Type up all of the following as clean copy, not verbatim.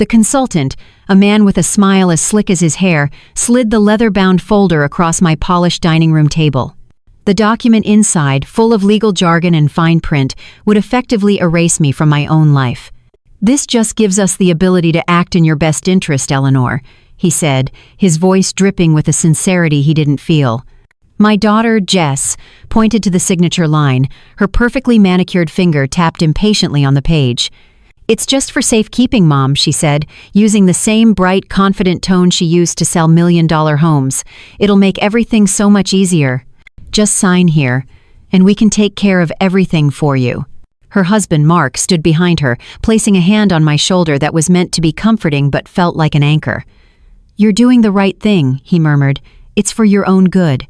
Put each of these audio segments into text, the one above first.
The consultant, a man with a smile as slick as his hair, slid the leather-bound folder across my polished dining room table. The document inside, full of legal jargon and fine print, would effectively erase me from my own life. "This just gives us the ability to act in your best interest, Eleanor," he said, his voice dripping with a sincerity he didn't feel. My daughter, Jess, pointed to the signature line. Her perfectly manicured finger tapped impatiently on the page. "It's just for safekeeping, Mom," she said, using the same bright, confident tone she used to sell million-dollar homes. "It'll make everything so much easier. Just sign here, and we can take care of everything for you." Her husband, Mark, stood behind her, placing a hand on my shoulder that was meant to be comforting but felt like an anchor. "You're doing the right thing," he murmured. "It's for your own good."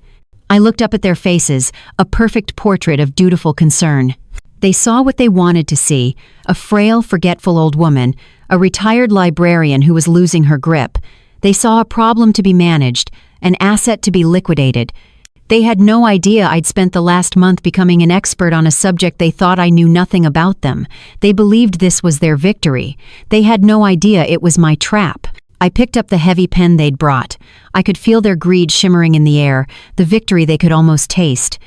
I looked up at their faces, a perfect portrait of dutiful concern. They saw what they wanted to see, a frail, forgetful old woman, a retired librarian who was losing her grip. They saw a problem to be managed, an asset to be liquidated. They had no idea I'd spent the last month becoming an expert on a subject they thought I knew nothing about them. They believed this was their victory. They had no idea it was my trap. I picked up the heavy pen they'd brought. I could feel their greed shimmering in the air, the victory they could almost taste.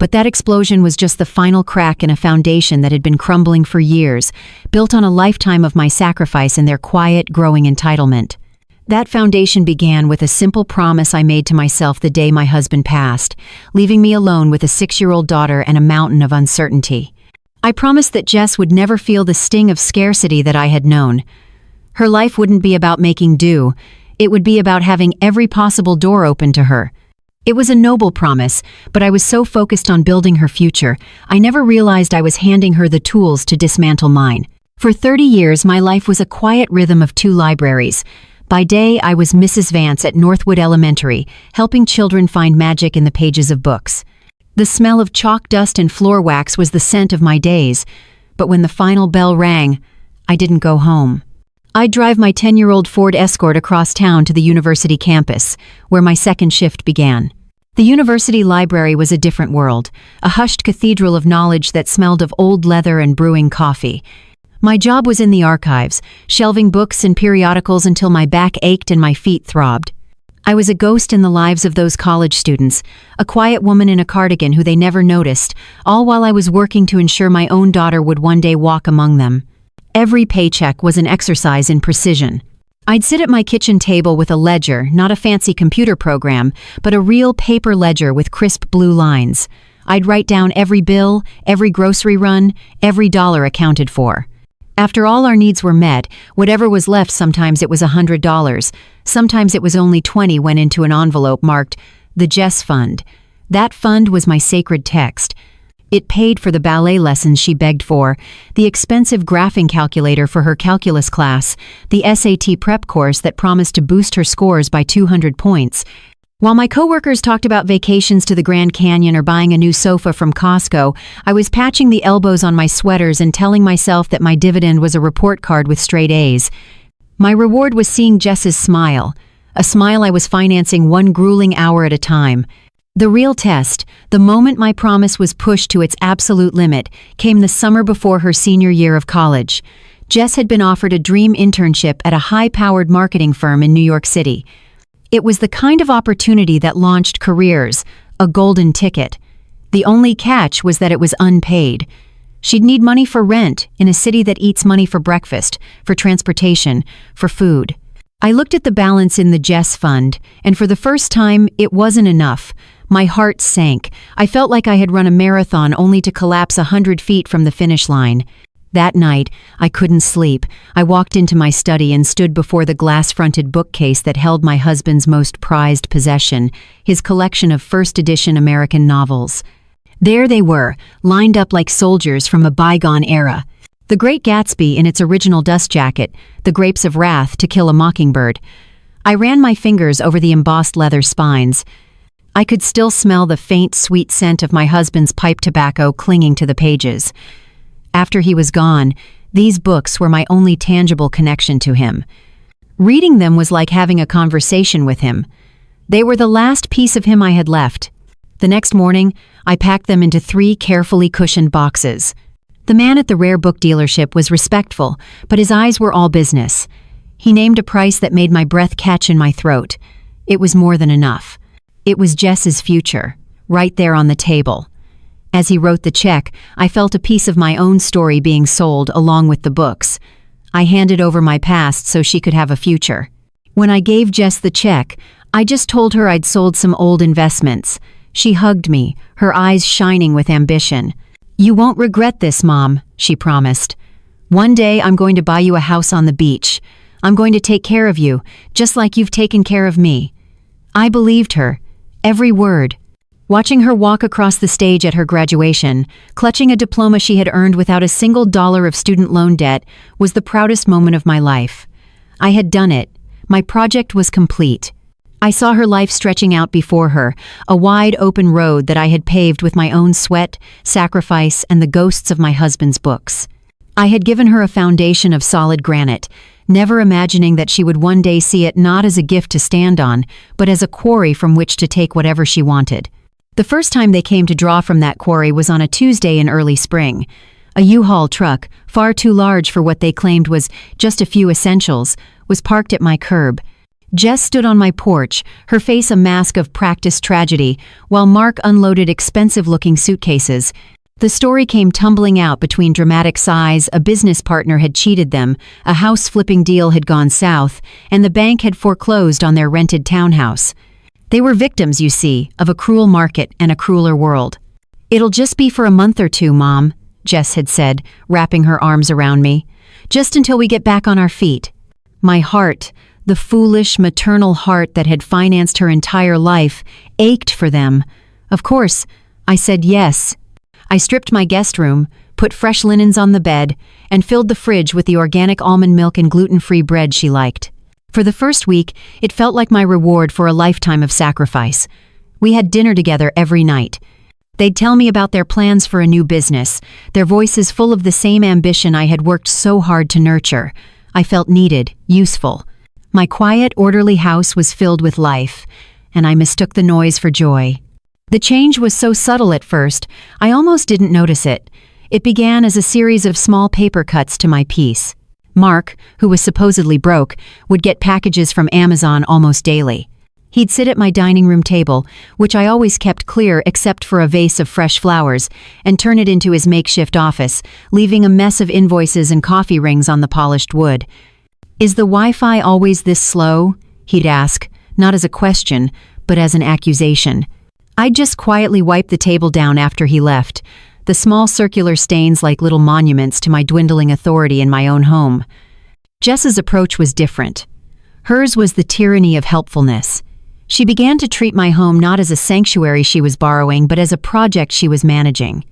But that explosion was just the final crack in a foundation that had been crumbling for years, built on a lifetime of my sacrifice and their quiet, growing entitlement. That foundation began with a simple promise I made to myself the day my husband passed, leaving me alone with a 6-year-old daughter and a mountain of uncertainty. I promised that Jess would never feel the sting of scarcity that I had known. Her life wouldn't be about making do. It would be about having every possible door open to her. It was a noble promise, but I was so focused on building her future, I never realized I was handing her the tools to dismantle mine. For 30 years, my life was a quiet rhythm of 2 libraries. By day, I was Mrs. Vance at Northwood Elementary, helping children find magic in the pages of books. The smell of chalk dust and floor wax was the scent of my days, but when the final bell rang, I didn't go home. I'd drive my 10-year-old Ford Escort across town to the university campus, where my second shift began. The university library was a different world, a hushed cathedral of knowledge that smelled of old leather and brewing coffee. My job was in the archives, shelving books and periodicals until my back ached and my feet throbbed. I was a ghost in the lives of those college students, a quiet woman in a cardigan who they never noticed, all while I was working to ensure my own daughter would one day walk among them. Every paycheck was an exercise in precision. I'd sit at my kitchen table with a ledger, not a fancy computer program, but a real paper ledger with crisp blue lines. I'd write down every bill, every grocery run, every dollar accounted for. After all our needs were met, whatever was left, sometimes it was $100, sometimes it was only $20, went into an envelope marked, "The Jess Fund." That fund was my sacred text. It paid for the ballet lessons she begged for, the expensive graphing calculator for her calculus class, the SAT prep course that promised to boost her scores by 200 points. While my coworkers talked about vacations to the Grand Canyon or buying a new sofa from Costco, I was patching the elbows on my sweaters and telling myself that my dividend was a report card with straight A's. My reward was seeing Jess's smile, a smile I was financing one grueling hour at a time. The real test, the moment my promise was pushed to its absolute limit, came the summer before her senior year of college. Jess had been offered a dream internship at a high-powered marketing firm in New York City. It was the kind of opportunity that launched careers, a golden ticket. The only catch was that it was unpaid. She'd need money for rent in a city that eats money for breakfast, for transportation, for food. I looked at the balance in the Jess Fund, and for the first time, it wasn't enough. My heart sank. I felt like I had run a marathon only to collapse 100 feet from the finish line. That night, I couldn't sleep. I walked into my study and stood before the glass-fronted bookcase that held my husband's most prized possession, his collection of first-edition American novels. There they were, lined up like soldiers from a bygone era. The Great Gatsby in its original dust jacket, The Grapes of Wrath, To Kill a Mockingbird. I ran my fingers over the embossed leather spines. I could still smell the faint, sweet scent of my husband's pipe tobacco clinging to the pages. After he was gone, these books were my only tangible connection to him. Reading them was like having a conversation with him. They were the last piece of him I had left. The next morning, I packed them into 3 carefully cushioned boxes. The man at the rare book dealership was respectful, but his eyes were all business. He named a price that made my breath catch in my throat. It was more than enough. It was Jess's future, right there on the table. As he wrote the check, I felt a piece of my own story being sold along with the books. I handed over my past so she could have a future. When I gave Jess the check, I just told her I'd sold some old investments. She hugged me, her eyes shining with ambition. "You won't regret this, Mom," she promised. "One day I'm going to buy you a house on the beach. I'm going to take care of you, just like you've taken care of me." I believed her, every word. Watching her walk across the stage at her graduation, clutching a diploma she had earned without a single dollar of student loan debt, was the proudest moment of my life. I had done it. My project was complete. I saw her life stretching out before her, a wide open road that I had paved with my own sweat, sacrifice, and the ghosts of my husband's books. I had given her a foundation of solid granite, never imagining that she would one day see it not as a gift to stand on, but as a quarry from which to take whatever she wanted. The first time they came to draw from that quarry was on a Tuesday in early spring. A U-Haul truck, far too large for what they claimed was just a few essentials, was parked at my curb. Jess stood on my porch, her face a mask of practiced tragedy, while Mark unloaded expensive-looking suitcases. The story came tumbling out between dramatic sighs. A business partner had cheated them, a house-flipping deal had gone south, and the bank had foreclosed on their rented townhouse. They were victims, you see, of a cruel market and a crueler world. "It'll just be for a month or two, Mom," Jess had said, wrapping her arms around me. "Just until we get back on our feet." My heart, the foolish, maternal heart that had financed her entire life, ached for them. Of course, I said yes. I stripped my guest room, put fresh linens on the bed, and filled the fridge with the organic almond milk and gluten-free bread she liked. For the first week, it felt like my reward for a lifetime of sacrifice. We had dinner together every night. They'd tell me about their plans for a new business, their voices full of the same ambition I had worked so hard to nurture. I felt needed, useful. My quiet, orderly house was filled with life, and I mistook the noise for joy. The change was so subtle at first, I almost didn't notice it. It began as a series of small paper cuts to my peace. Mark, who was supposedly broke, would get packages from Amazon almost daily. He'd sit at my dining room table, which I always kept clear except for a vase of fresh flowers, and turn it into his makeshift office, leaving a mess of invoices and coffee rings on the polished wood. "Is the Wi-Fi always this slow?" he'd ask, not as a question, but as an accusation. I'd just quietly wipe the table down after he left, the small circular stains like little monuments to my dwindling authority in my own home. Jess's approach was different. Hers was the tyranny of helpfulness. She began to treat my home not as a sanctuary she was borrowing, but as a project she was managing.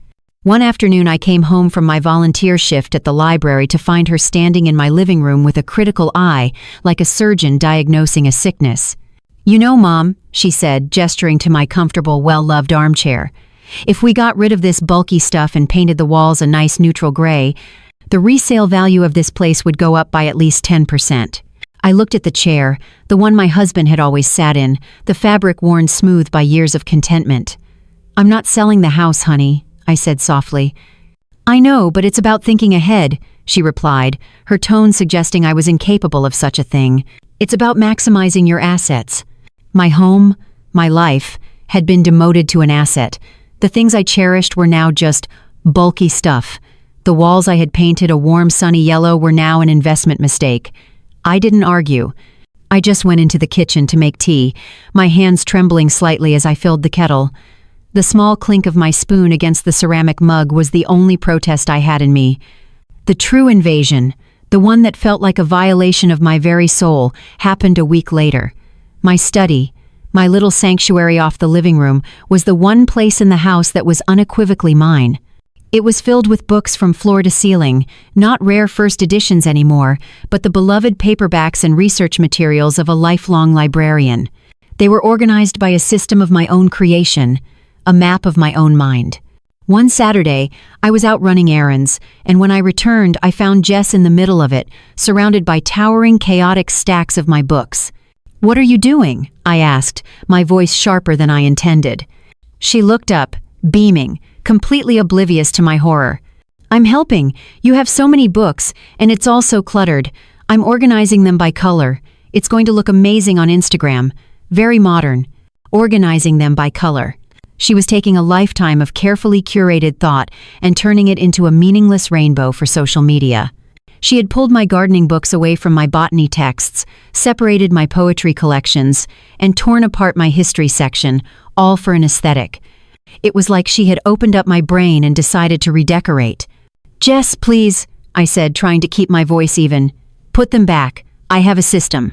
One afternoon I came home from my volunteer shift at the library to find her standing in my living room with a critical eye, like a surgeon diagnosing a sickness. "You know, Mom," she said, gesturing to my comfortable, well-loved armchair, "if we got rid of this bulky stuff and painted the walls a nice neutral gray, the resale value of this place would go up by at least 10%. I looked at the chair, the one my husband had always sat in, the fabric worn smooth by years of contentment. "I'm not selling the house, honey," I said softly. "I know, but it's about thinking ahead," she replied, her tone suggesting I was incapable of such a thing. "It's about maximizing your assets." My home, my life, had been demoted to an asset. The things I cherished were now just bulky stuff. The walls I had painted a warm sunny yellow were now an investment mistake. I didn't argue. I just went into the kitchen to make tea, my hands trembling slightly as I filled the kettle. The small clink of my spoon against the ceramic mug was the only protest I had in me. The true invasion, the one that felt like a violation of my very soul, happened a week later. My study, my little sanctuary off the living room, was the one place in the house that was unequivocally mine. It was filled with books from floor to ceiling, not rare first editions anymore, but the beloved paperbacks and research materials of a lifelong librarian. They were organized by a system of my own creation, a map of my own mind. One Saturday, I was out running errands, and when I returned, I found Jess in the middle of it, surrounded by towering, chaotic stacks of my books. "What are you doing?" I asked, my voice sharper than I intended. She looked up, beaming, completely oblivious to my horror. "I'm helping. You have so many books, and it's all so cluttered. I'm organizing them by color. It's going to look amazing on Instagram. Very modern. Organizing them by color. She was taking a lifetime of carefully curated thought and turning it into a meaningless rainbow for social media. She had pulled my gardening books away from my botany texts, separated my poetry collections, and torn apart my history section, all for an aesthetic. It was like she had opened up my brain and decided to redecorate. "Jess, please," I said, trying to keep my voice even. "Put them back. I have a system."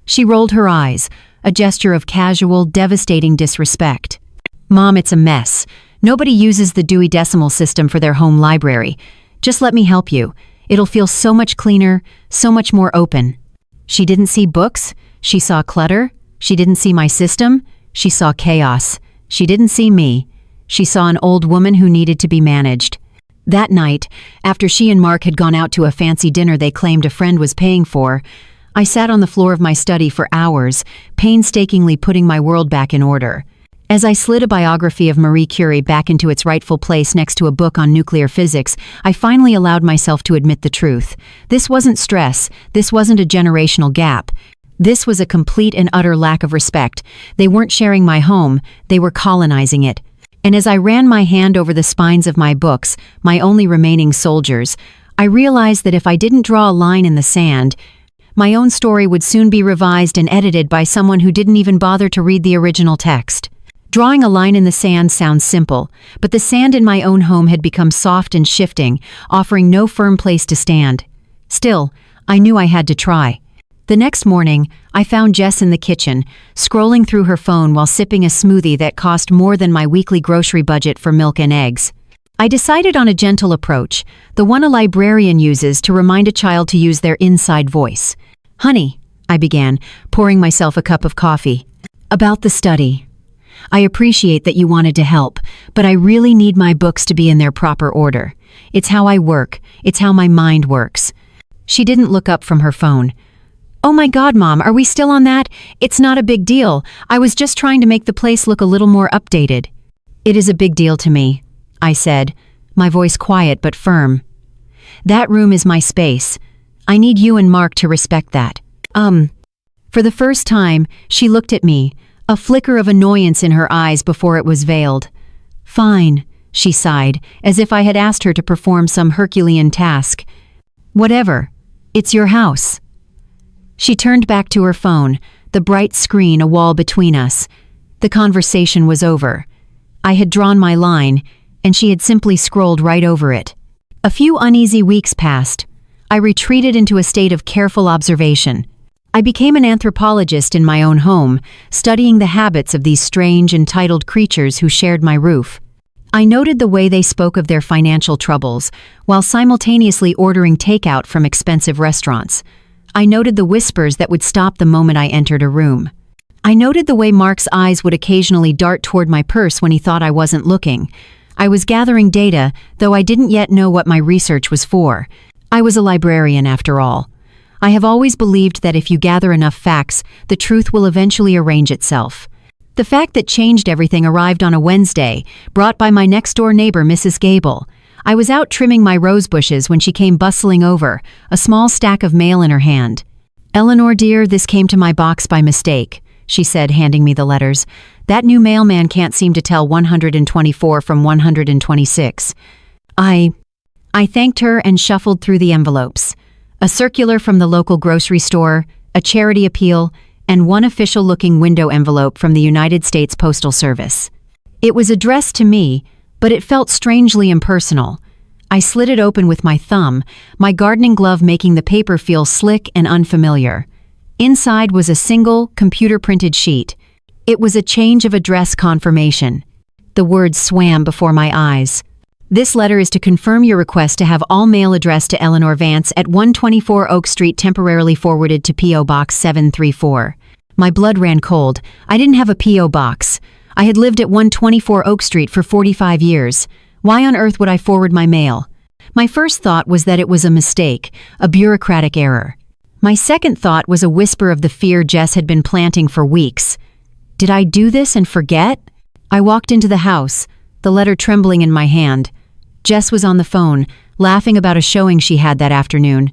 She rolled her eyes, a gesture of casual, devastating disrespect. "Mom, it's a mess. Nobody uses the Dewey Decimal System for their home library. Just let me help you. It'll feel so much cleaner, so much more open." She didn't see books. She saw clutter. She didn't see my system. She saw chaos. She didn't see me. She saw an old woman who needed to be managed. That night, after she and Mark had gone out to a fancy dinner they claimed a friend was paying for, I sat on the floor of my study for hours, painstakingly putting my world back in order. As I slid a biography of Marie Curie back into its rightful place next to a book on nuclear physics, I finally allowed myself to admit the truth. This wasn't stress. This wasn't a generational gap. This was a complete and utter lack of respect. They weren't sharing my home. They were colonizing it. And as I ran my hand over the spines of my books, my only remaining soldiers, I realized that if I didn't draw a line in the sand, my own story would soon be revised and edited by someone who didn't even bother to read the original text. Drawing a line in the sand sounds simple, but the sand in my own home had become soft and shifting, offering no firm place to stand. Still, I knew I had to try. The next morning, I found Jess in the kitchen, scrolling through her phone while sipping a smoothie that cost more than my weekly grocery budget for milk and eggs. I decided on a gentle approach, the one a librarian uses to remind a child to use their inside voice. "Honey," I began, pouring myself a cup of coffee. "About the study. I appreciate that you wanted to help, but I really need my books to be in their proper order. It's how I work. It's how my mind works." She didn't look up from her phone. "Oh my God, Mom, are we still on that? It's not a big deal. I was just trying to make the place look a little more updated." "It is a big deal to me," I said, my voice quiet but firm. "That room is my space. I need you and Mark to respect that." For the first time, she looked at me, a flicker of annoyance in her eyes before it was veiled. "Fine," she sighed, as if I had asked her to perform some Herculean task. "Whatever. It's your house." She turned back to her phone, the bright screen a wall between us. The conversation was over. I had drawn my line, and she had simply scrolled right over it. A few uneasy weeks passed. I retreated into a state of careful observation. I became an anthropologist in my own home, studying the habits of these strange, entitled creatures who shared my roof. I noted the way they spoke of their financial troubles, while simultaneously ordering takeout from expensive restaurants. I noted the whispers that would stop the moment I entered a room. I noted the way Mark's eyes would occasionally dart toward my purse when he thought I wasn't looking. I was gathering data, though I didn't yet know what my research was for. I was a librarian, after all. I have always believed that if you gather enough facts, the truth will eventually arrange itself. The fact that changed everything arrived on a Wednesday, brought by my next-door neighbor, Mrs. Gable. I was out trimming my rose bushes when she came bustling over, a small stack of mail in her hand. "Eleanor, dear, this came to my box by mistake," she said, handing me the letters. "That new mailman can't seem to tell 124 from 126. I thanked her and shuffled through the envelopes. A circular from the local grocery store, a charity appeal, and one official-looking window envelope from the United States Postal Service. It was addressed to me, but it felt strangely impersonal. I slid it open with my thumb, my gardening glove making the paper feel slick and unfamiliar. Inside was a single, computer-printed sheet. It was a change of address confirmation. The words swam before my eyes. "This letter is to confirm your request to have all mail addressed to Eleanor Vance at 124 Oak Street temporarily forwarded to P.O. Box 734. My blood ran cold. I didn't have a P.O. box. I had lived at 124 Oak Street for 45 years. Why on earth would I forward my mail? My first thought was that it was a mistake, a bureaucratic error. My second thought was a whisper of the fear Jess had been planting for weeks. Did I do this and forget? I walked into the house, the letter trembling in my hand. Jess was on the phone, laughing about a showing she had that afternoon.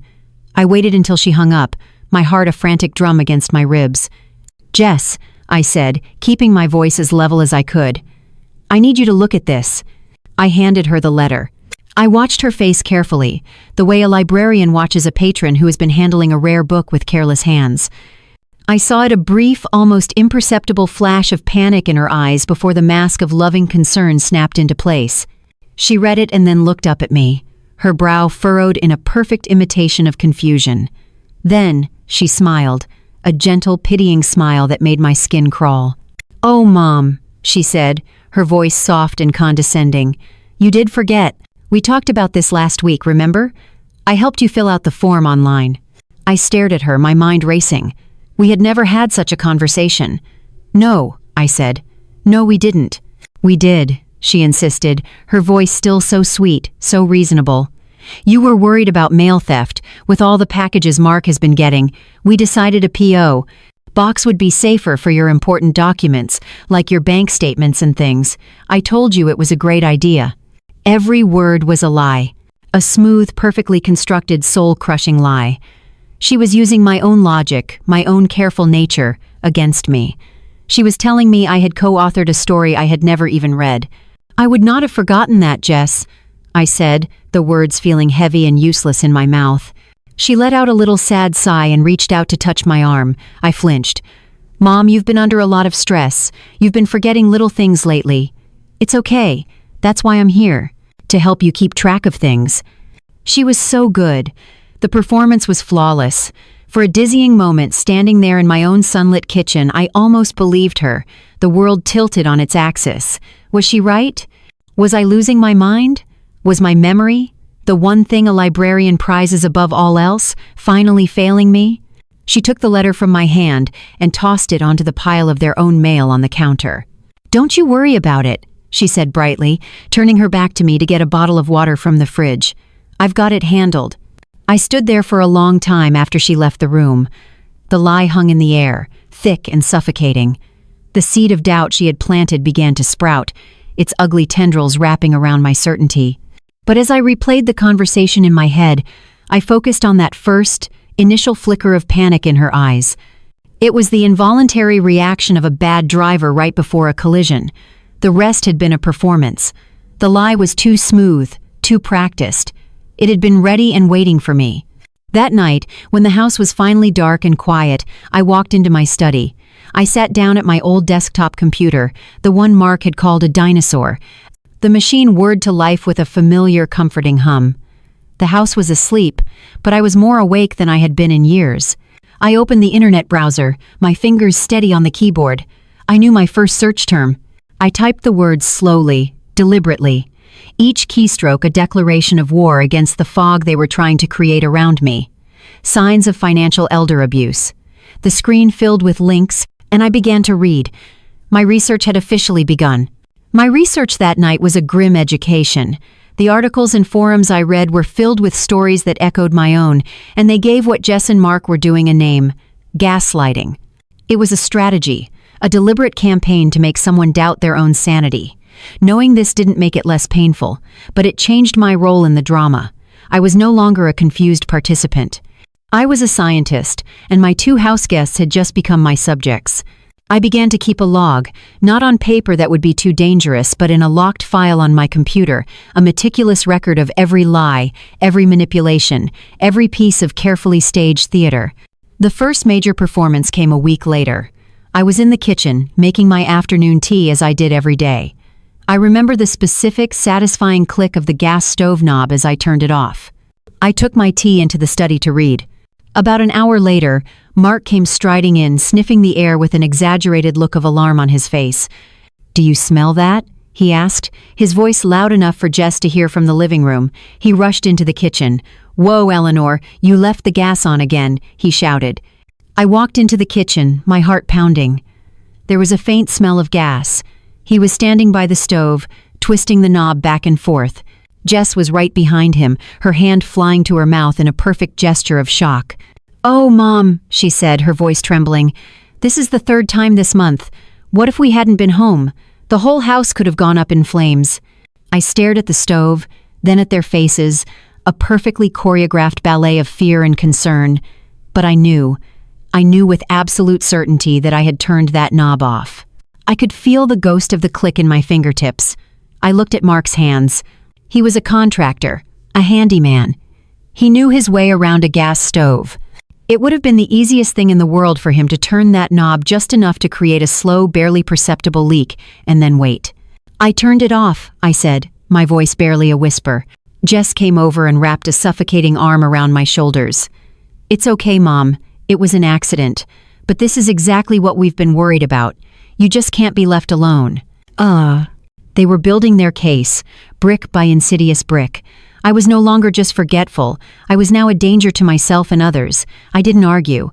I waited until she hung up, my heart a frantic drum against my ribs. "Jess," I said, keeping my voice as level as I could. "I need you to look at this." I handed her the letter. I watched her face carefully, the way a librarian watches a patron who has been handling a rare book with careless hands. I saw a brief, almost imperceptible flash of panic in her eyes before the mask of loving concern snapped into place. She read it and then looked up at me, her brow furrowed in a perfect imitation of confusion. Then, she smiled, a gentle, pitying smile that made my skin crawl. "Oh, Mom," she said, her voice soft and condescending. "You did forget. We talked about this last week, remember? I helped you fill out the form online." I stared at her, my mind racing. We had never had such a conversation. "No," I said. "No, we didn't." "We did," she insisted, her voice still so sweet, so reasonable. "You were worried about mail theft. With all the packages Mark has been getting, we decided a P.O. box would be safer for your important documents, like your bank statements and things. I told you it was a great idea." Every word was a lie. A smooth, perfectly constructed, soul-crushing lie. She was using my own logic, my own careful nature, against me. She was telling me I had co-authored a story I had never even read. "I would not have forgotten that, Jess," I said, the words feeling heavy and useless in my mouth. She let out a little sad sigh and reached out to touch my arm. I flinched. "Mom, you've been under a lot of stress. You've been forgetting little things lately. It's okay. That's why I'm here. To help you keep track of things." She was so good. The performance was flawless. For a dizzying moment, standing there in my own sunlit kitchen, I almost believed her. The world tilted on its axis. Was she right? Was I losing my mind? Was my memory, the one thing a librarian prizes above all else, finally failing me? She took the letter from my hand and tossed it onto the pile of their own mail on the counter. "Don't you worry about it," she said brightly, turning her back to me to get a bottle of water from the fridge. "I've got it handled." I stood there for a long time after she left the room. The lie hung in the air, thick and suffocating. The seed of doubt she had planted began to sprout, its ugly tendrils wrapping around my certainty. But as I replayed the conversation in my head, I focused on that first, initial flicker of panic in her eyes. It was the involuntary reaction of a bad driver right before a collision. The rest had been a performance. The lie was too smooth, too practiced. It had been ready and waiting for me. That night, when the house was finally dark and quiet, I walked into my study. I sat down at my old desktop computer, the one Mark had called a dinosaur. The machine whirred to life with a familiar, comforting hum. The house was asleep, but I was more awake than I had been in years. I opened the internet browser, my fingers steady on the keyboard. I knew my first search term. I typed the words slowly, deliberately. Each keystroke a declaration of war against the fog they were trying to create around me. Signs of financial elder abuse. The screen filled with links, and I began to read. My research had officially begun. My research that night was a grim education. The articles and forums I read were filled with stories that echoed my own, and they gave what Jess and Mark were doing a name: gaslighting. It was a strategy, a deliberate campaign to make someone doubt their own sanity. Knowing this didn't make it less painful, but it changed my role in the drama. I was no longer a confused participant. I was a scientist, and my two house guests had just become my subjects. I began to keep a log, not on paper that would be too dangerous, but in a locked file on my computer, a meticulous record of every lie, every manipulation, every piece of carefully staged theater. The first major performance came a week later. I was in the kitchen, making my afternoon tea as I did every day. I remember the specific, satisfying click of the gas stove knob as I turned it off. I took my tea into the study to read. About an hour later, Mark came striding in, sniffing the air with an exaggerated look of alarm on his face. "Do you smell that?" he asked, his voice loud enough for Jess to hear from the living room. He rushed into the kitchen. "Whoa, Eleanor, you left the gas on again," he shouted. I walked into the kitchen, my heart pounding. There was a faint smell of gas. He was standing by the stove, twisting the knob back and forth. Jess was right behind him, her hand flying to her mouth in a perfect gesture of shock. "Oh, Mom," she said, her voice trembling. "This is the third time this month. What if we hadn't been home? The whole house could have gone up in flames." I stared at the stove, then at their faces, a perfectly choreographed ballet of fear and concern. But I knew with absolute certainty that I had turned that knob off. I could feel the ghost of the click in my fingertips. I looked at Mark's hands. He was a contractor, a handyman. He knew his way around a gas stove. It would have been the easiest thing in the world for him to turn that knob just enough to create a slow, barely perceptible leak, and then wait. "I turned it off," I said, my voice barely a whisper. Jess came over and wrapped a suffocating arm around my shoulders. "It's okay, Mom. It was an accident. But this is exactly what we've been worried about. You just can't be left alone." They were building their case, brick by insidious brick. I was no longer just forgetful. I was now a danger to myself and others. I didn't argue.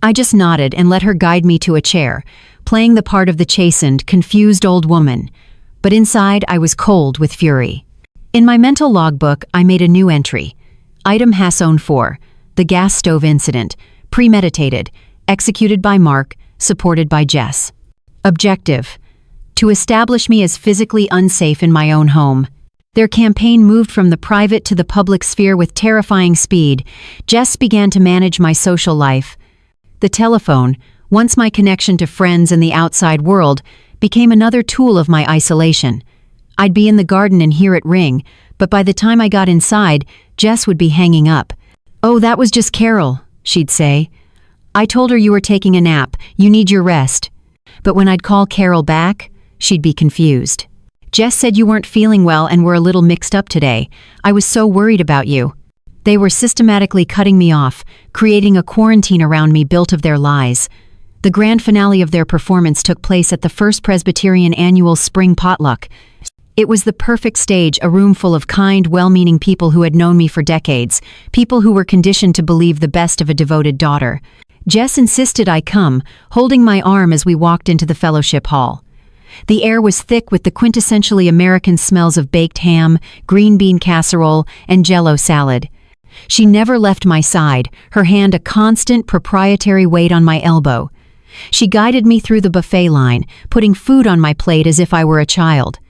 I just nodded and let her guide me to a chair, playing the part of the chastened, confused old woman. But inside, I was cold with fury. In my mental logbook, I made a new entry. Item Hasson 4, the gas stove incident, premeditated, executed by Mark, supported by Jess. Objective: to establish me as physically unsafe in my own home. Their campaign moved from the private to the public sphere with terrifying speed. Jess began to manage my social life. The telephone, once my connection to friends and the outside world, became another tool of my isolation. I'd be in the garden and hear it ring, but by the time I got inside, Jess would be hanging up. "Oh, that was just Carol," she'd say. "I told her you were taking a nap. You need your rest." But when I'd call Carol back, she'd be confused. "Jess said you weren't feeling well and were a little mixed up today. I was so worried about you." They were systematically cutting me off, creating a quarantine around me built of their lies. The grand finale of their performance took place at the First Presbyterian annual spring potluck. It was the perfect stage, a room full of kind, well-meaning people who had known me for decades, people who were conditioned to believe the best of a devoted daughter. Jess insisted I come, holding my arm as we walked into the fellowship hall. The air was thick with the quintessentially American smells of baked ham, green bean casserole, and Jell-O salad. She never left my side, her hand a constant proprietary weight on my elbow. She guided me through the buffet line, putting food on my plate as if I were a child.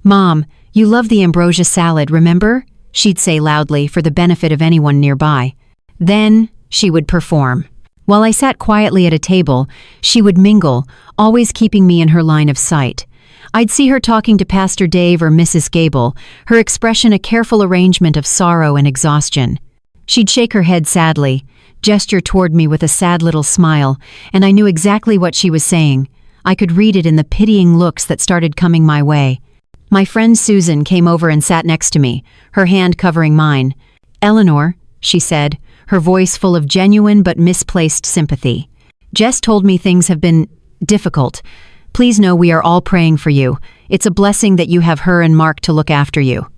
"Mom, you love the ambrosia salad, remember?" she'd say loudly for the benefit of anyone nearby. Then she would perform. While I sat quietly at a table, she would mingle, always keeping me in her line of sight. I'd see her talking to Pastor Dave or Mrs. Gable, her expression a careful arrangement of sorrow and exhaustion. She'd shake her head sadly, gesture toward me with a sad little smile, and I knew exactly what she was saying. I could read it in the pitying looks that started coming my way. My friend Susan came over and sat next to me, her hand covering mine. "Eleanor," she said, her voice full of genuine but misplaced sympathy. "Jess told me things have been difficult. Please know we are all praying for you. It's a blessing that you have her and Mark to look after you."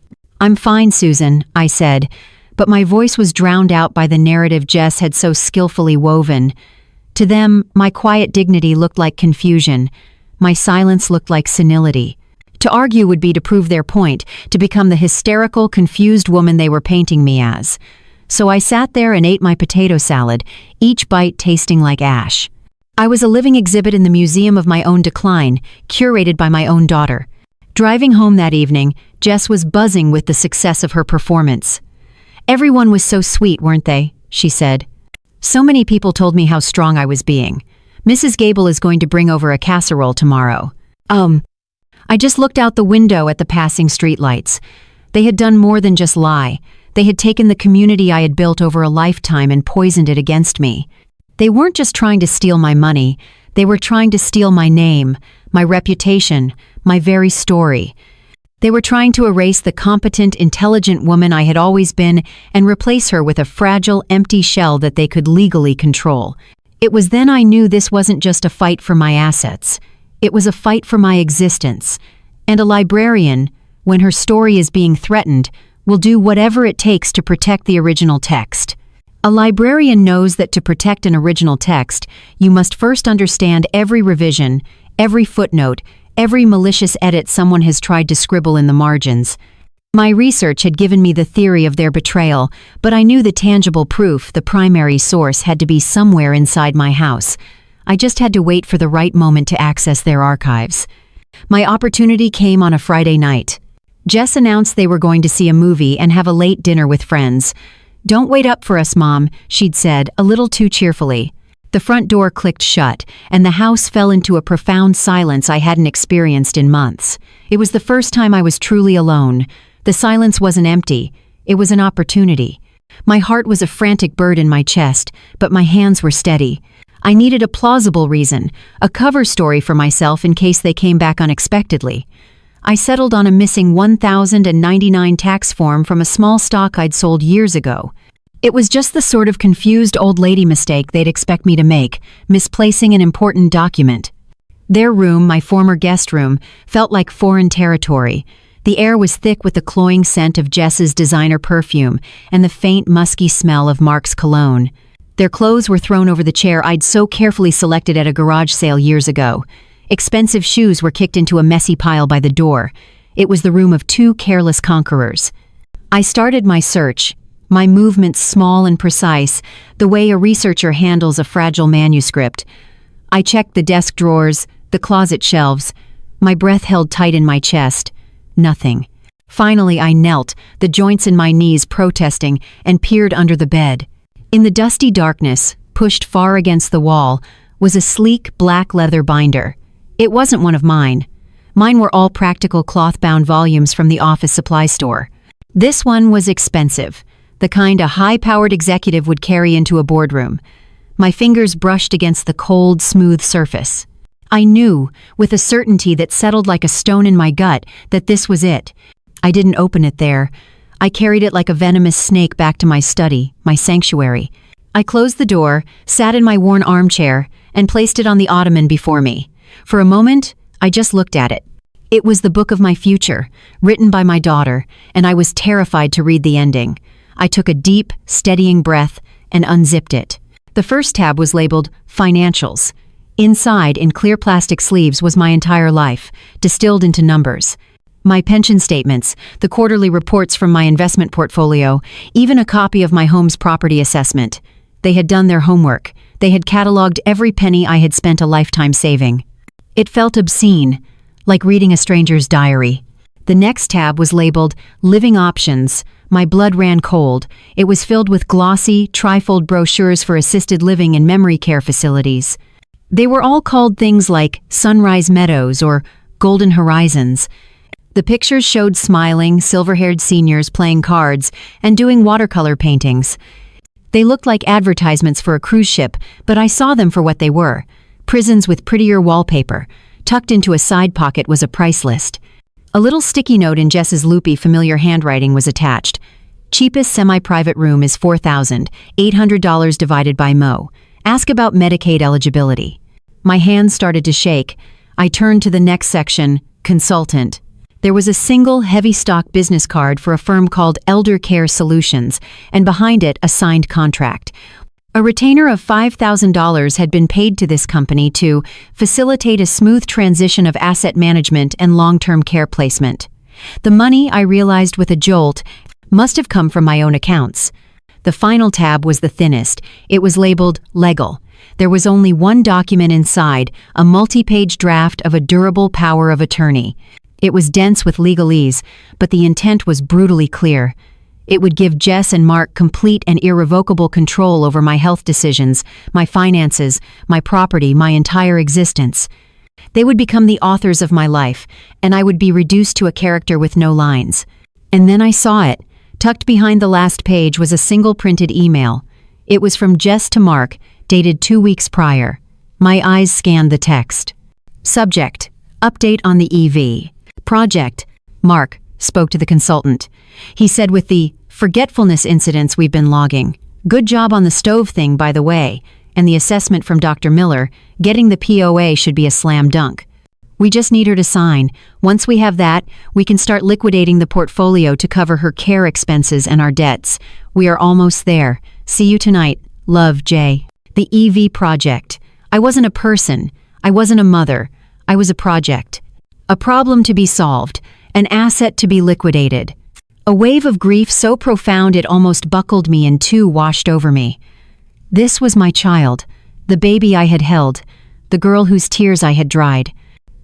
"I'm fine, Susan," I said, but my voice was drowned out by the narrative Jess had so skillfully woven. To them, my quiet dignity looked like confusion. My silence looked like senility. To argue would be to prove their point, to become the hysterical, confused woman they were painting me as. So I sat there and ate my potato salad, each bite tasting like ash. I was a living exhibit in the museum of my own decline, curated by my own daughter. Driving home that evening, Jess was buzzing with the success of her performance. "Everyone was so sweet, weren't they?" she said. "So many people told me how strong I was being. Mrs. Gable is going to bring over a casserole tomorrow." I just looked out the window at the passing streetlights. They had done more than just lie. They had taken the community I had built over a lifetime and poisoned it against me. They weren't just trying to steal my money. They were trying to steal my name, my reputation, my very story. They were trying to erase the competent, intelligent woman I had always been and replace her with a fragile, empty shell that they could legally control. It was then I knew this wasn't just a fight for my assets. It was a fight for my existence. And a librarian, when her story is being threatened, will do whatever it takes to protect the original text. A librarian knows that to protect an original text, you must first understand every revision, every footnote, every malicious edit someone has tried to scribble in the margins. My research had given me the theory of their betrayal, but I knew the tangible proof, the primary source, had to be somewhere inside my house. I just had to wait for the right moment to access their archives. My opportunity came on a Friday night. Jess announced they were going to see a movie and have a late dinner with friends. "Don't wait up for us, Mom," she'd said, a little too cheerfully. The front door clicked shut, and the house fell into a profound silence I hadn't experienced in months. It was the first time I was truly alone. The silence wasn't empty. It was an opportunity. My heart was a frantic bird in my chest, but my hands were steady. I needed a plausible reason, a cover story for myself in case they came back unexpectedly. I settled on a missing 1,099 tax form from a small stock I'd sold years ago. It was just the sort of confused old lady mistake they'd expect me to make, misplacing an important document. Their room, my former guest room, felt like foreign territory. The air was thick with the cloying scent of Jess's designer perfume and the faint, musky smell of Mark's cologne. Their clothes were thrown over the chair I'd so carefully selected at a garage sale years ago. Expensive shoes were kicked into a messy pile by the door. It was the room of two careless conquerors. I started my search, my movements small and precise, the way a researcher handles a fragile manuscript. I checked the desk drawers, the closet shelves. My breath held tight in my chest. Nothing. Finally, I knelt, the joints in my knees protesting, and peered under the bed. In the dusty darkness, pushed far against the wall, was a sleek black leather binder. It wasn't one of mine. Mine were all practical cloth-bound volumes from the office supply store. This one was expensive, the kind a high-powered executive would carry into a boardroom. My fingers brushed against the cold, smooth surface. I knew, with a certainty that settled like a stone in my gut, that this was it. I didn't open it there. I carried it like a venomous snake back to my study, my sanctuary. I closed the door, sat in my worn armchair, and placed it on the ottoman before me. For a moment, I just looked at it. It was the book of my future, written by my daughter, and I was terrified to read the ending. I took a deep, steadying breath and unzipped it. The first tab was labeled Financials. Inside, in clear plastic sleeves, was my entire life, distilled into numbers. My pension statements, the quarterly reports from my investment portfolio, even a copy of my home's property assessment. They had done their homework. They had cataloged every penny I had spent a lifetime saving. It felt obscene, like reading a stranger's diary. The next tab was labeled Living Options. My blood ran cold. It was filled with glossy, trifold brochures for assisted living and memory care facilities. They were all called things like Sunrise Meadows or Golden Horizons. The pictures showed smiling, silver-haired seniors playing cards and doing watercolor paintings. They looked like advertisements for a cruise ship, but I saw them for what they were. Prisons with prettier wallpaper. Tucked into a side pocket was a price list. A little sticky note in Jess's loopy, familiar handwriting was attached. Cheapest semi-private room is $4,800 divided by Mo. Ask about Medicaid eligibility. My hands started to shake. I turned to the next section, Consultant. There was a single heavy stock business card for a firm called Elder Care Solutions, and behind it a signed contract. A retainer of $5,000 had been paid to this company to facilitate a smooth transition of asset management and long-term care placement. The money, I realized with a jolt, must have come from my own accounts. The final tab was the thinnest. It was labeled Legal. There was only one document inside, a multi-page draft of a durable power of attorney. It was dense with legalese, but the intent was brutally clear. It would give Jess and Mark complete and irrevocable control over my health decisions, my finances, my property, my entire existence. They would become the authors of my life, and I would be reduced to a character with no lines. And then I saw it. Tucked behind the last page was a single printed email. It was from Jess to Mark, dated 2 weeks prior. My eyes scanned the text. Subject: Update on the EV. Project: Mark spoke to the consultant. He said, with the forgetfulness incidents we've been logging. Good job on the stove thing, by the way, and the assessment from Dr. Miller. Getting the POA should be a slam dunk. We just need her to sign. Once we have that, we can start liquidating the portfolio to cover her care expenses and our debts. We are almost there. See you tonight. Love, Jay. The EV project. I wasn't a person. I wasn't a mother. I was a project. A problem to be solved. An asset to be liquidated. A wave of grief so profound it almost buckled me in two washed over me. This was my child, the baby I had held, the girl whose tears I had dried.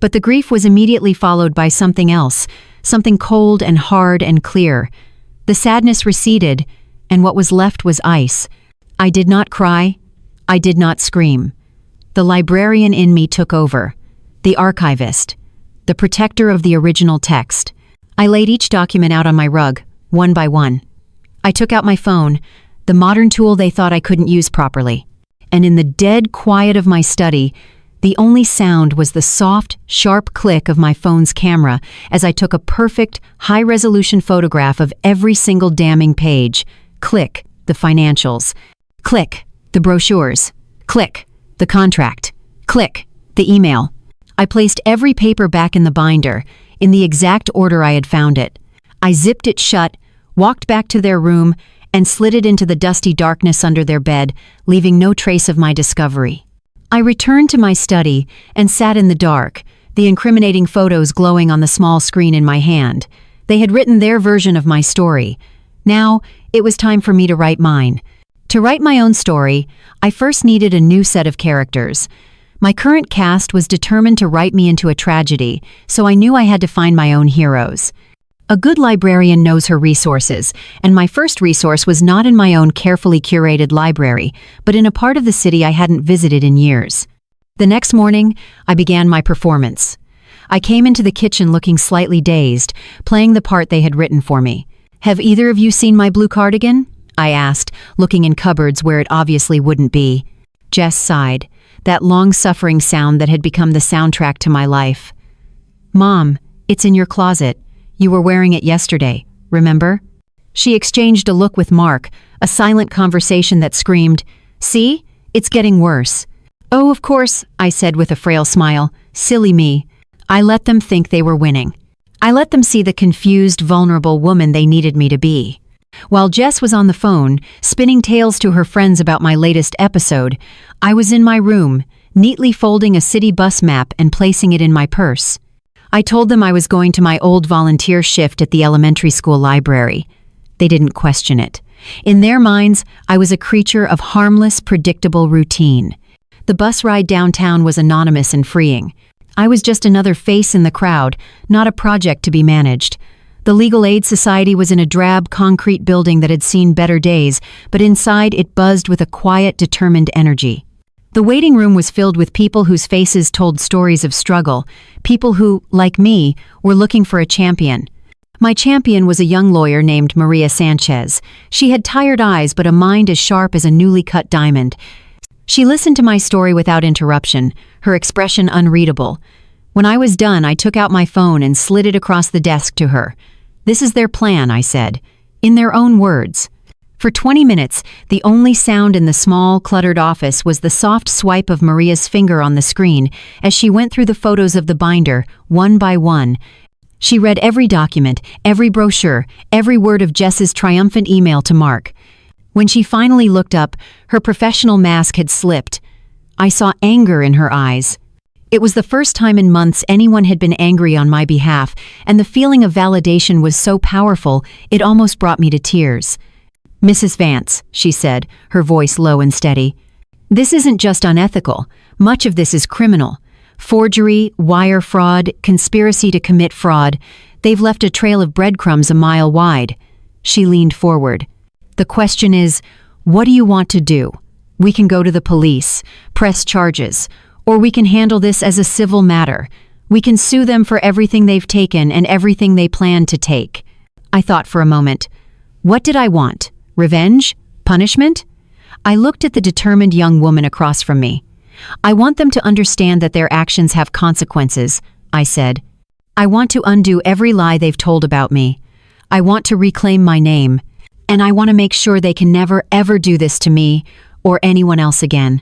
But the grief was immediately followed by something else, something cold and hard and clear. The sadness receded, and what was left was ice. I did not cry. I did not scream. The librarian in me took over. The archivist. The protector of the original text. I laid each document out on my rug, one by one. I took out my phone, the modern tool they thought I couldn't use properly. And in the dead quiet of my study, the only sound was the soft, sharp click of my phone's camera as I took a perfect, high-resolution photograph of every single damning page. Click, the financials. Click, the brochures. Click, the contract. Click, the email. I placed every paper back in the binder, in the exact order I had found it. I zipped it shut, walked back to their room, and slid it into the dusty darkness under their bed, leaving no trace of my discovery. I returned to my study and sat in the dark, the incriminating photos glowing on the small screen in my hand. They had written their version of my story. Now, it was time for me to write mine. To write my own story, I first needed a new set of characters. My current cast was determined to write me into a tragedy, so I knew I had to find my own heroes. A good librarian knows her resources, and my first resource was not in my own carefully curated library, but in a part of the city I hadn't visited in years. The next morning, I began my performance. I came into the kitchen looking slightly dazed, playing the part they had written for me. "Have either of you seen my blue cardigan?" I asked, looking in cupboards where it obviously wouldn't be. Jess sighed, that long-suffering sound that had become the soundtrack to my life. "Mom, it's in your closet. You were wearing it yesterday, remember?" She exchanged a look with Mark, a silent conversation that screamed, "See? It's getting worse." "Oh, of course," I said with a frail smile. "Silly me. I let them think they were winning. I let them see the confused, vulnerable woman they needed me to be." While Jess was on the phone, spinning tales to her friends about my latest episode, I was in my room, neatly folding a city bus map and placing it in my purse. I told them I was going to my old volunteer shift at the elementary school library. They didn't question it. In their minds, I was a creature of harmless, predictable routine. The bus ride downtown was anonymous and freeing. I was just another face in the crowd, not a project to be managed. The Legal Aid Society was in a drab concrete building that had seen better days, but inside it buzzed with a quiet, determined energy. The waiting room was filled with people whose faces told stories of struggle, people who, like me, were looking for a champion. My champion was a young lawyer named Maria Sanchez. She had tired eyes but a mind as sharp as a newly cut diamond. She listened to my story without interruption, her expression unreadable. When I was done, I took out my phone and slid it across the desk to her. "This is their plan," I said, in their own words. For 20 minutes, the only sound in the small, cluttered office was the soft swipe of Maria's finger on the screen as she went through the photos of the binder, one by one. She read every document, every brochure, every word of Jess's triumphant email to Mark. When she finally looked up, her professional mask had slipped. I saw anger in her eyes. It was the first time in months anyone had been angry on my behalf, and the feeling of validation was so powerful it almost brought me to tears. "Mrs. Vance," she said, her voice low and steady, "this isn't just unethical. Much of this is criminal. Forgery, wire fraud, conspiracy to commit fraud. They've left a trail of breadcrumbs a mile wide." She leaned forward. "The question is, what do you want to do? We can go to the police, press charges, or we can handle this as a civil matter. We can sue them for everything they've taken and everything they plan to take." I thought for a moment. What did I want? Revenge? Punishment? I looked at the determined young woman across from me. "I want them to understand that their actions have consequences," I said. "I want to undo every lie they've told about me. I want to reclaim my name. And I want to make sure they can never, ever do this to me or anyone else again."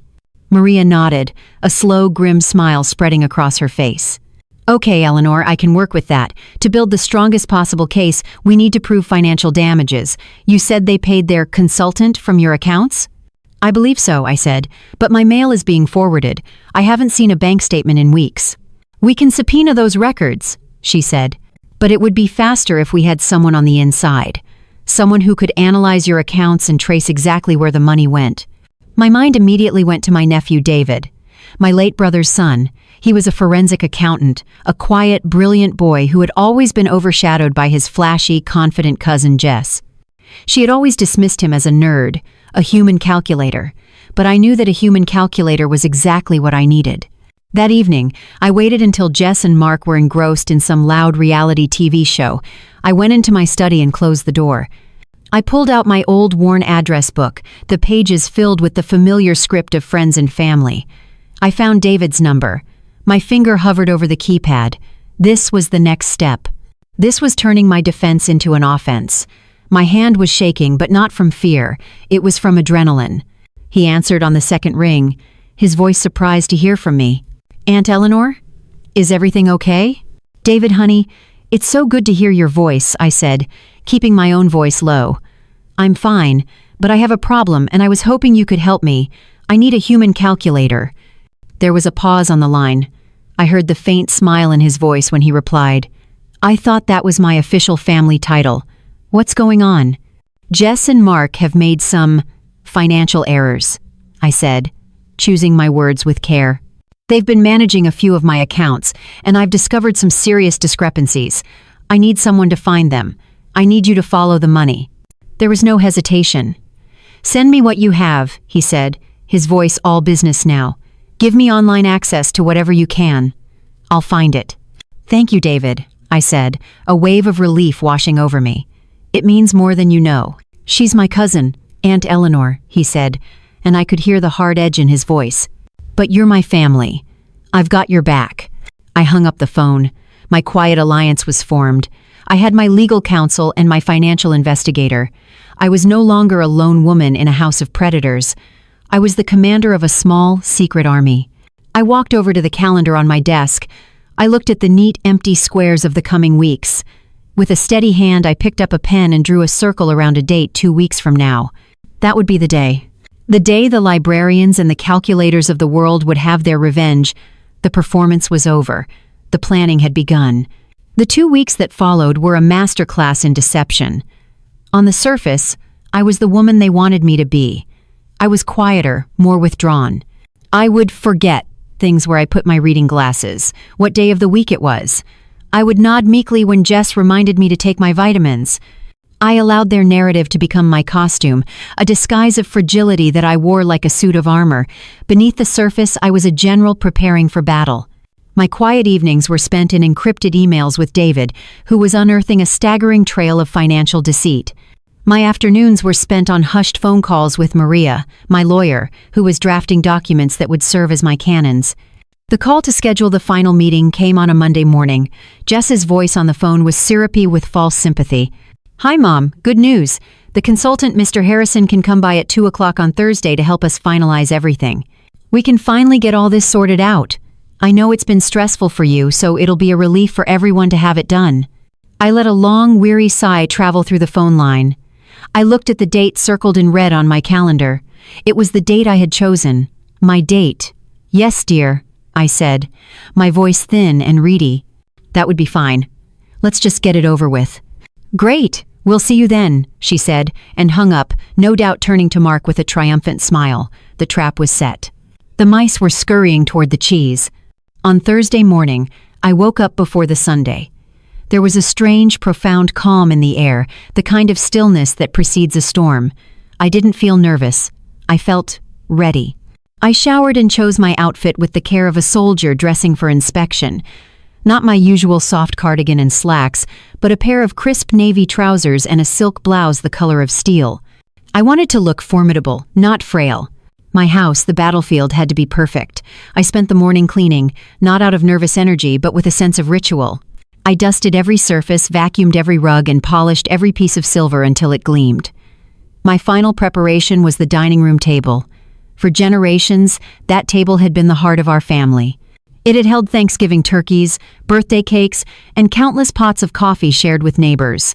Maria nodded, a slow, grim smile spreading across her face. "Okay, Eleanor, I can work with that. To build the strongest possible case, we need to prove financial damages. You said they paid their consultant from your accounts?" "I believe so," I said, "but my mail is being forwarded. I haven't seen a bank statement in weeks." "We can subpoena those records," she said, "but it would be faster if we had someone on the inside. Someone who could analyze your accounts and trace exactly where the money went." My mind immediately went to my nephew David. my late brother's son. He was a forensic accountant, a quiet, brilliant boy who had always been overshadowed by his flashy, confident cousin Jess. She had always dismissed him as a nerd, a human calculator, but I knew that a human calculator was exactly what I needed. That evening, I waited until Jess and Mark were engrossed in some loud reality TV show. I went into my study and closed the door. I pulled out my old worn address book, the pages filled with the familiar script of friends and family. I found David's number. My finger hovered over the keypad. This was the next step. This was turning my defense into an offense. My hand was shaking, but not from fear. It was from adrenaline. He answered on the second ring, his voice surprised to hear from me. Aunt Eleanor? Is everything okay? David, honey, it's so good to hear your voice, I said, keeping my own voice low. I'm fine, but I have a problem and I was hoping you could help me. I need a human calculator. There was a pause on the line. I heard the faint smile in his voice when he replied. I thought that was my official family title. What's going on? Jess and Mark have made some financial errors, I said, choosing my words with care. They've been managing a few of my accounts, and I've discovered some serious discrepancies. I need someone to find them. I need you to follow the money. There was no hesitation. Send me what you have, he said, his voice all business now. Give me online access to whatever you can. I'll find it. Thank you, David, I said, a wave of relief washing over me. It means more than you know. She's my cousin, Aunt Eleanor, he said, and I could hear the hard edge in his voice. But you're my family. I've got your back. I hung up the phone. My quiet alliance was formed. I had my legal counsel and my financial investigator. I was no longer a lone woman in a house of predators. I was the commander of a small, secret army. I walked over to the calendar on my desk. I looked at the neat, empty squares of the coming weeks. With a steady hand, I picked up a pen and drew a circle around a date 2 weeks from now. That would be the day. The day the librarians and the calculators of the world would have their revenge. The performance was over. The planning had begun. The 2 weeks that followed were a masterclass in deception. On the surface, I was the woman they wanted me to be. I was quieter, more withdrawn. I would forget things where I put my reading glasses, what day of the week it was. I would nod meekly when Jess reminded me to take my vitamins. I allowed their narrative to become my costume, a disguise of fragility that I wore like a suit of armor. Beneath the surface, I was a general preparing for battle. My quiet evenings were spent in encrypted emails with David, who was unearthing a staggering trail of financial deceit. My afternoons were spent on hushed phone calls with Maria, my lawyer, who was drafting documents that would serve as my canons. The call to schedule the final meeting came on a Monday morning. Jess's voice on the phone was syrupy with false sympathy. Hi, Mom. Good news. The consultant, Mr. Harrison, can come by at 2 o'clock on Thursday to help us finalize everything. We can finally get all this sorted out. I know it's been stressful for you, so it'll be a relief for everyone to have it done. I let a long, weary sigh travel through the phone line. I looked at the date circled in red on my calendar. It was the date I had chosen. My date. Yes, dear, I said, my voice thin and reedy. That would be fine. Let's just get it over with. Great, we'll see you then, she said, and hung up, no doubt turning to Mark with a triumphant smile. The trap was set. The mice were scurrying toward the cheese. On Thursday morning, I woke up before the Sunday. There was a strange, profound calm in the air, the kind of stillness that precedes a storm. I didn't feel nervous. I felt ready. I showered and chose my outfit with the care of a soldier dressing for inspection. Not my usual soft cardigan and slacks, but a pair of crisp navy trousers and a silk blouse the color of steel. I wanted to look formidable, not frail. My house, the battlefield, had to be perfect. I spent the morning cleaning, not out of nervous energy, but with a sense of ritual. I dusted every surface, vacuumed every rug, and polished every piece of silver until it gleamed. My final preparation was the dining room table. For generations, that table had been the heart of our family. It had held Thanksgiving turkeys, birthday cakes, and countless pots of coffee shared with neighbors.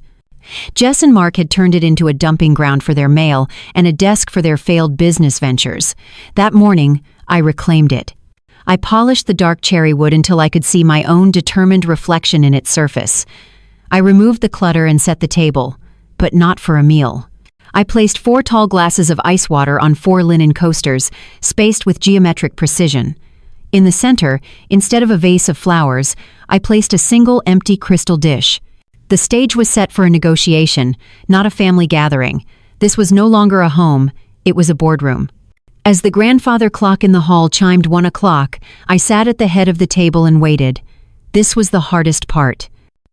Jess and Mark had turned it into a dumping ground for their mail and a desk for their failed business ventures. That morning, I reclaimed it. I polished the dark cherry wood until I could see my own determined reflection in its surface. I removed the clutter and set the table, but not for a meal. I placed 4 tall glasses of ice water on 4 linen coasters, spaced with geometric precision. In the center, instead of a vase of flowers, I placed a single empty crystal dish. The stage was set for a negotiation, not a family gathering. This was no longer a home, it was a boardroom. As the grandfather clock in the hall chimed 1 o'clock, I sat at the head of the table and waited. This was the hardest part.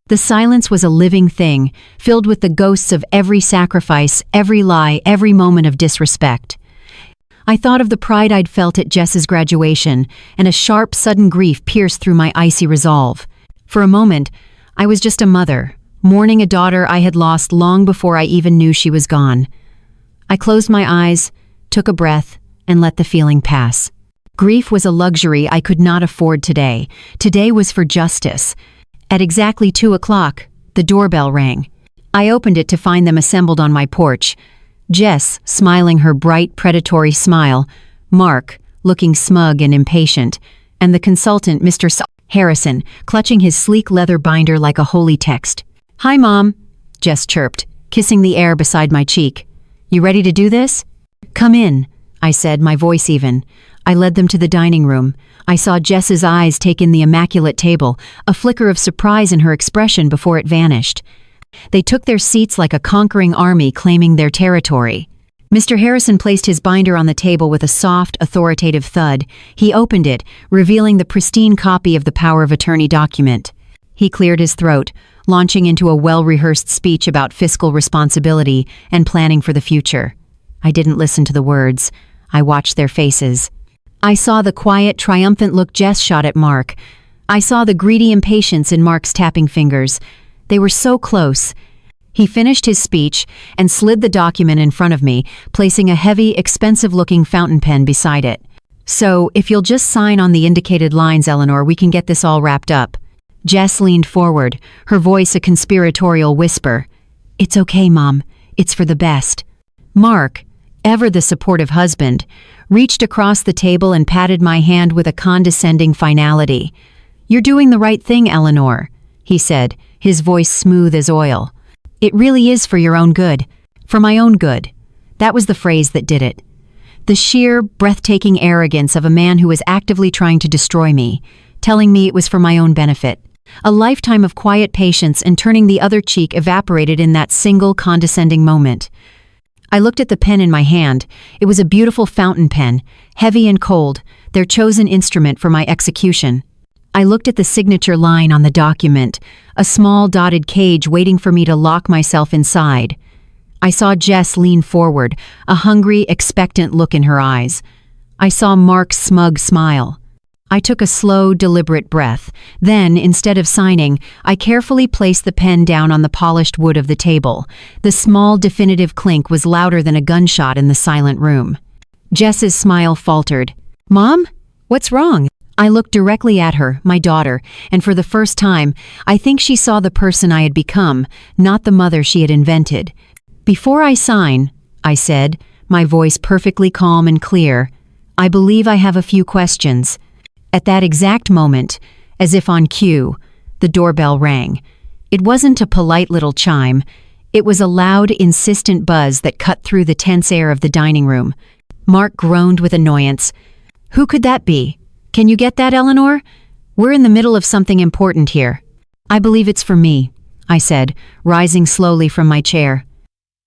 The silence was a living thing, filled with the ghosts of every sacrifice, every lie, every moment of disrespect. I thought of the pride I'd felt at Jess's graduation, and a sharp, sudden grief pierced through my icy resolve. For a moment, I was just a mother, mourning a daughter I had lost long before I even knew she was gone. I closed my eyes, took a breath, and let the feeling pass. Grief was a luxury I could not afford today. Today was for justice. At exactly 2 o'clock, the doorbell rang. I opened it to find them assembled on my porch. Jess, smiling her bright, predatory smile, Mark, looking smug and impatient, and the consultant, Mr. Harrison, clutching his sleek leather binder like a holy text. "Hi, Mom," Jess chirped, kissing the air beside my cheek. "You ready to do this?" "Come in," I said, my voice even. I led them to the dining room. I saw Jess's eyes take in the immaculate table, a flicker of surprise in her expression before it vanished. They took their seats like a conquering army claiming their territory. Mr. Harrison placed his binder on the table with a soft, authoritative thud. He opened it, revealing the pristine copy of the power of attorney document. He cleared his throat, launching into a well-rehearsed speech about fiscal responsibility and planning for the future. I didn't listen to the words. I watched their faces. I saw the quiet, triumphant look Jess shot at Mark. I saw the greedy impatience in Mark's tapping fingers. They were so close. He finished his speech and slid the document in front of me, placing a heavy, expensive-looking fountain pen beside it. "So, if you'll just sign on the indicated lines, Eleanor, we can get this all wrapped up." Jess leaned forward, her voice a conspiratorial whisper. "It's okay, Mom. It's for the best." Mark, ever the supportive husband, reached across the table and patted my hand with a condescending finality. "You're doing the right thing, Eleanor," he said, his voice smooth as oil. "It really is for your own good. For my own good." That was the phrase that did it. The sheer, breathtaking arrogance of a man who was actively trying to destroy me, telling me it was for my own benefit. A lifetime of quiet patience and turning the other cheek evaporated in that single condescending moment. I looked at the pen in my hand. It was a beautiful fountain pen, heavy and cold, their chosen instrument for my execution. I looked at the signature line on the document, a small dotted cage waiting for me to lock myself inside. I saw Jess lean forward, a hungry, expectant look in her eyes. I saw Mark's smug smile. I took a slow, deliberate breath. Then, instead of signing, I carefully placed the pen down on the polished wood of the table. The small, definitive clink was louder than a gunshot in the silent room. Jess's smile faltered. "Mom? What's wrong?" I looked directly at her, my daughter, and for the first time, I think she saw the person I had become, not the mother she had invented. "Before I sign," I said, my voice perfectly calm and clear, "I believe I have a few questions." At that exact moment, as if on cue, the doorbell rang. It wasn't a polite little chime. It was a loud, insistent buzz that cut through the tense air of the dining room. Mark groaned with annoyance. "Who could that be? Can you get that, Eleanor? We're in the middle of something important here." "I believe it's for me," I said, rising slowly from my chair.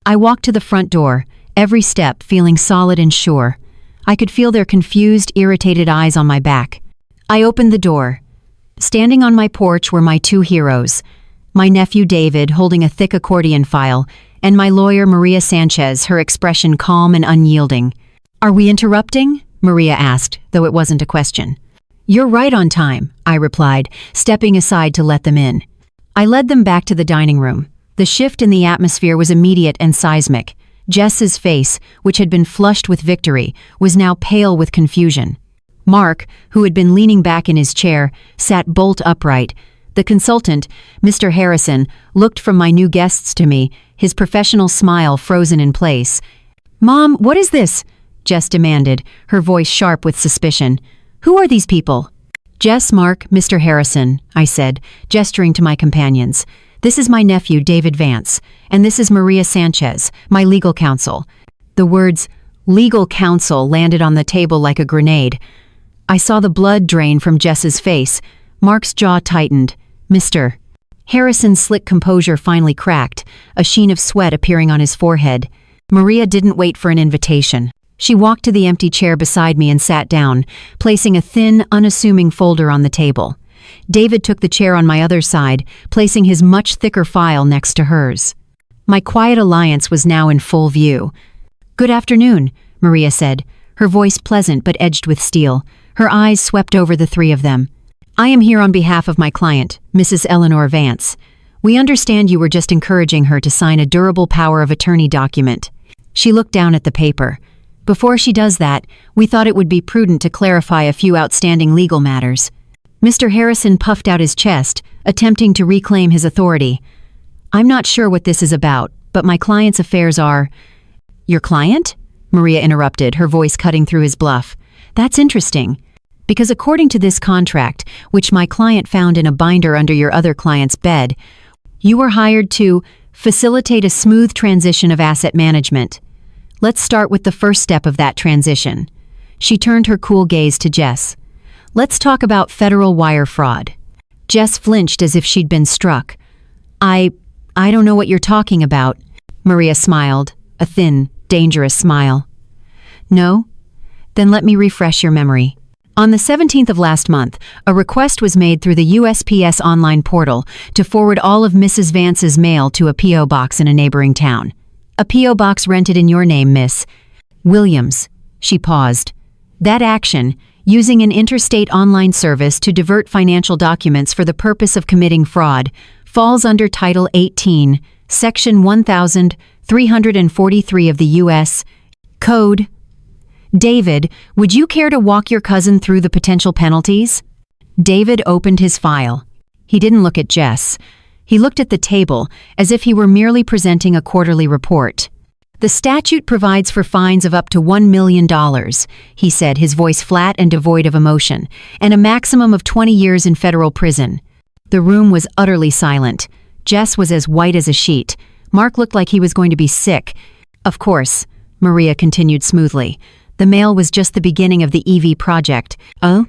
I walked to the front door, every step feeling solid and sure. I could feel their confused, irritated eyes on my back. I opened the door. Standing on my porch were my two heroes, my nephew David holding a thick accordion file, and my lawyer Maria Sanchez, her expression calm and unyielding. "Are we interrupting?" Maria asked, though it wasn't a question. "You're right on time," I replied, stepping aside to let them in. I led them back to the dining room. The shift in the atmosphere was immediate and seismic. Jess's face, which had been flushed with victory, was now pale with confusion. Mark, who had been leaning back in his chair, sat bolt upright. The consultant, Mr. Harrison, looked from my new guests to me, his professional smile frozen in place. "Mom, what is this?" Jess demanded, her voice sharp with suspicion. "Who are these people?" "Jess, Mark, Mr. Harrison," I said, gesturing to my companions. "This is my nephew, David Vance, and this is Maria Sanchez, my legal counsel." The words, legal counsel, landed on the table like a grenade. I saw the blood drain from Jess's face. Mark's jaw tightened. Mr. Harrison's slick composure finally cracked, a sheen of sweat appearing on his forehead. Maria didn't wait for an invitation. She walked to the empty chair beside me and sat down, placing a thin, unassuming folder on the table. David took the chair on my other side, placing his much thicker file next to hers. My quiet alliance was now in full view. "Good afternoon," Maria said, her voice pleasant but edged with steel. Her eyes swept over the three of them. "I am here on behalf of my client, Mrs. Eleanor Vance. We understand you were just encouraging her to sign a durable power of attorney document." She looked down at the paper. "Before she does that, we thought it would be prudent to clarify a few outstanding legal matters." Mr. Harrison puffed out his chest, attempting to reclaim his authority. "I'm not sure what this is about, but my client's affairs are—" "Your client?" Maria interrupted, her voice cutting through his bluff. "That's interesting. Because according to this contract, which my client found in a binder under your other client's bed, you were hired to facilitate a smooth transition of asset management. Let's start with the first step of that transition." She turned her cool gaze to Jess. "Let's talk about federal wire fraud." Jess flinched as if she'd been struck. I don't know what you're talking about," Maria smiled, a thin, dangerous smile. "No? Then let me refresh your memory. On the 17th of last month, a request was made through the USPS online portal to forward all of Mrs. Vance's mail to a P.O. box in a neighboring town. A P.O. box rented in your name, Miss Williams." She paused. "That action, using an interstate online service to divert financial documents for the purpose of committing fraud, falls under Title 18, Section 1343 of the U.S. Code. David, would you care to walk your cousin through the potential penalties?" David opened his file. He didn't look at Jess. He looked at the table, as if he were merely presenting a quarterly report. "The statute provides for fines of up to $1 million, he said, his voice flat and devoid of emotion, "and a maximum of 20 years in federal prison." The room was utterly silent. Jess was as white as a sheet. Mark looked like he was going to be sick. "Of course," Maria continued smoothly. "The mail was just the beginning of the EV project." "Oh?"